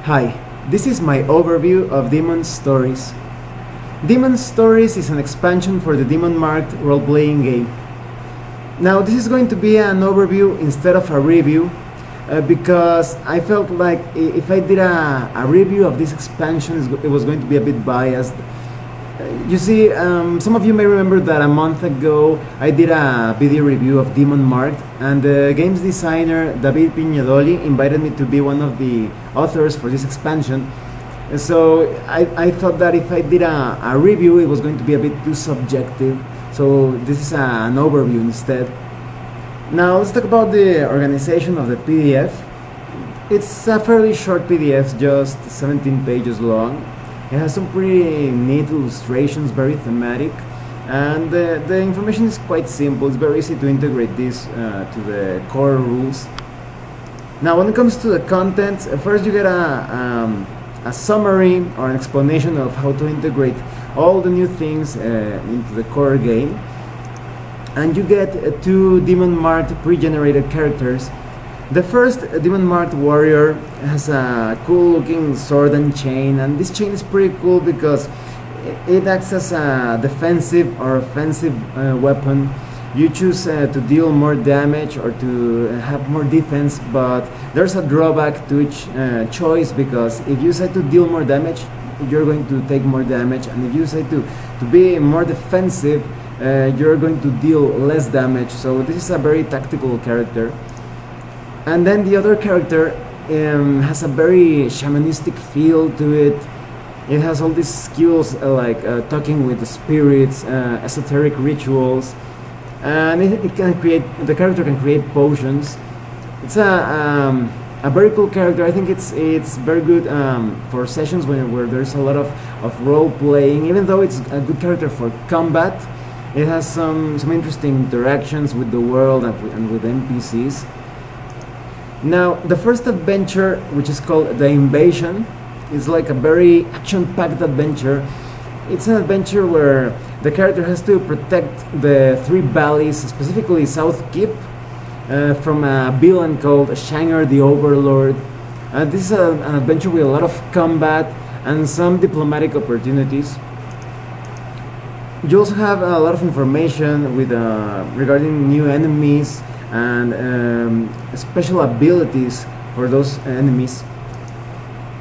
Hi, this is my overview of Demon Stories. Demon Stories is an expansion for the Demon Marked role-playing game. Now this is going to be an overview instead of a review because I felt like if I did a review of this expansion it was going to be a bit biased. You see, some of you may remember that a month ago I did a video review of Demon Marked, and the games designer David Piñedoli invited me to be one of the authors for this expansion. So I thought that if I did a review it was going to be a bit too subjective, so this is an overview instead. Now let's talk about the organization of the PDF. It's a fairly short PDF, just 17 pages long. It has some pretty neat illustrations, very thematic, and the information is quite simple. It's very easy to integrate this to the core rules. Now when it comes to the content, first you get a summary or an explanation of how to integrate all the new things into the core game, and you get two demon marked pre-generated characters. The first demon marked warrior has a cool looking sword and chain, and this chain is pretty cool because it acts as a defensive or offensive weapon. You choose to deal more damage or to have more defense, but there's a drawback to each choice, because if you decide to deal more damage you're going to take more damage, and if you decide to be more defensive you're going to deal less damage. So this is a very tactical character. And then the other character has a very shamanistic feel to it. It has all these skills like talking with the spirits, esoteric rituals, and it can create. The character can create potions. It's a very cool character. I think it's very good for sessions where there's a lot of role playing. Even though it's a good character for combat, it has some interesting interactions with the world and with NPCs. Now, the first adventure, which is called The Invasion, is like a very action-packed adventure. It's an adventure where the character has to protect the three valleys, specifically South Keep, from a villain called Shanger the Overlord. This is an adventure with a lot of combat and some diplomatic opportunities. You also have a lot of information with regarding new enemies and special abilities for those enemies.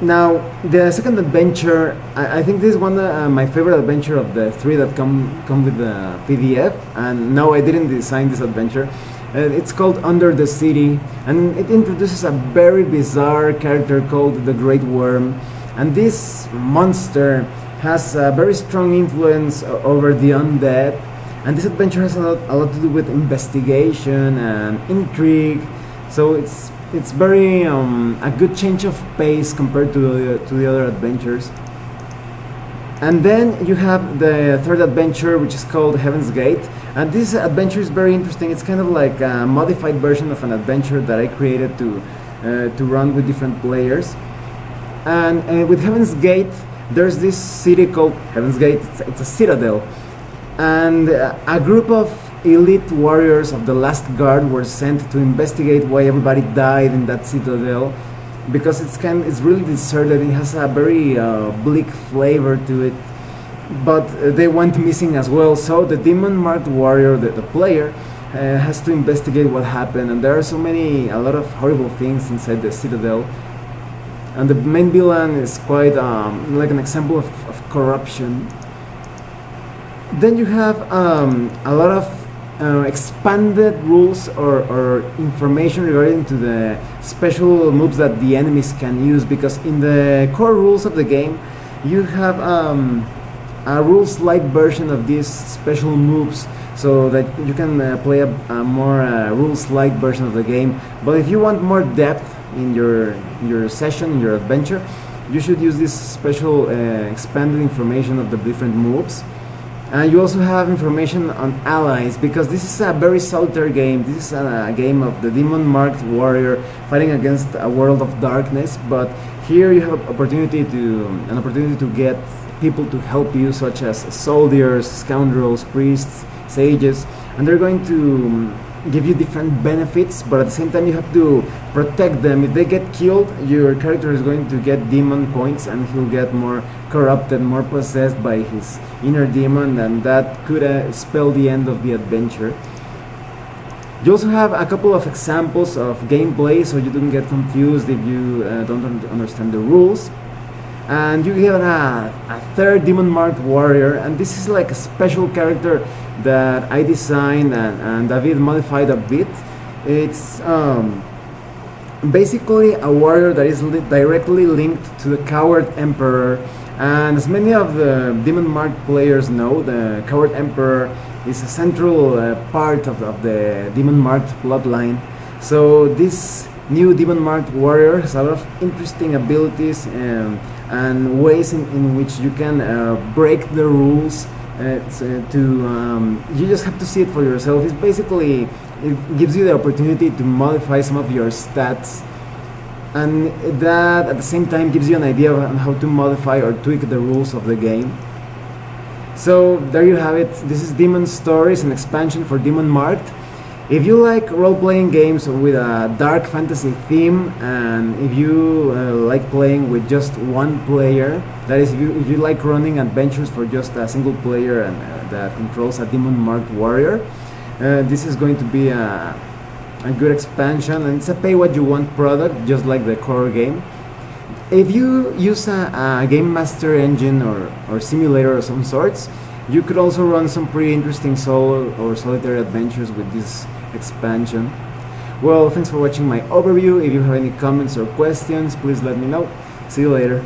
Now, the second adventure, I think this is one my favorite adventure of the three that come with the PDF. And no, I didn't design this adventure. It's called Under the City, and it introduces a very bizarre character called the Great Worm. And this monster has a very strong influence over the undead. And this adventure has a lot to do with investigation and intrigue, so it's very a good change of pace compared to the other adventures. And then you have the third adventure, which is called Heaven's Gate, and this adventure is very interesting. It's kind of like a modified version of an adventure that I created to run with different players. And with Heaven's Gate, there's this city called Heaven's Gate. It's a citadel. And a group of elite warriors of the Last Guard were sent to investigate why everybody died in that citadel, because it's really deserted. It has a very bleak flavor to it, but they went missing as well. So the demon marked warrior, the player, has to investigate what happened, and there are a lot of horrible things inside the citadel. And the main villain is quite like an example of corruption. Then you have a lot of expanded rules or information regarding to the special moves that the enemies can use, because in the core rules of the game you have a rules light version of these special moves, so that you can play a more rules light version of the game. But if you want more depth in your session, in your adventure, you should use this special expanded information of the different moves. And you also have information on allies, because this is a very solitary game. This is a game of the demon marked warrior fighting against a world of darkness, but here you have an opportunity to get people to help you, such as soldiers, scoundrels, priests, sages, and they're going to give you different benefits, but at the same time you have to protect them. If they get killed, your character is going to get demon points, and he'll get more corrupted, more possessed by his inner demon, and that could spell the end of the adventure. You also have a couple of examples of gameplay, so you don't get confused if you don't understand the rules. And you get a third demon marked warrior, and this is like a special character that I designed and David modified a bit. It's basically a warrior that is directly linked to the Coward Emperor, and as many of the demon marked players know, the Coward Emperor is a central part of the demon marked plotline. So this new demon marked warrior has a lot of interesting abilities and ways in which you can break the rules. You just have to see it for yourself. It's basically, it gives you the opportunity to modify some of your stats, and that at the same time gives you an idea on how to modify or tweak the rules of the game. So there you have it. This is Demon Stories, an expansion for Demon Marked. If you like role-playing games with a dark fantasy theme, and if you like playing with just one player, that is, if you like running adventures for just a single player and that controls a demon-marked warrior, this is going to be a good expansion, and it's a pay-what-you-want product, just like the core game. If you use a Game Master engine or simulator of some sorts, you could also run some pretty interesting solo or solitary adventures with this expansion. Well, thanks for watching my overview. If you have any comments or questions, please let me know. See you later.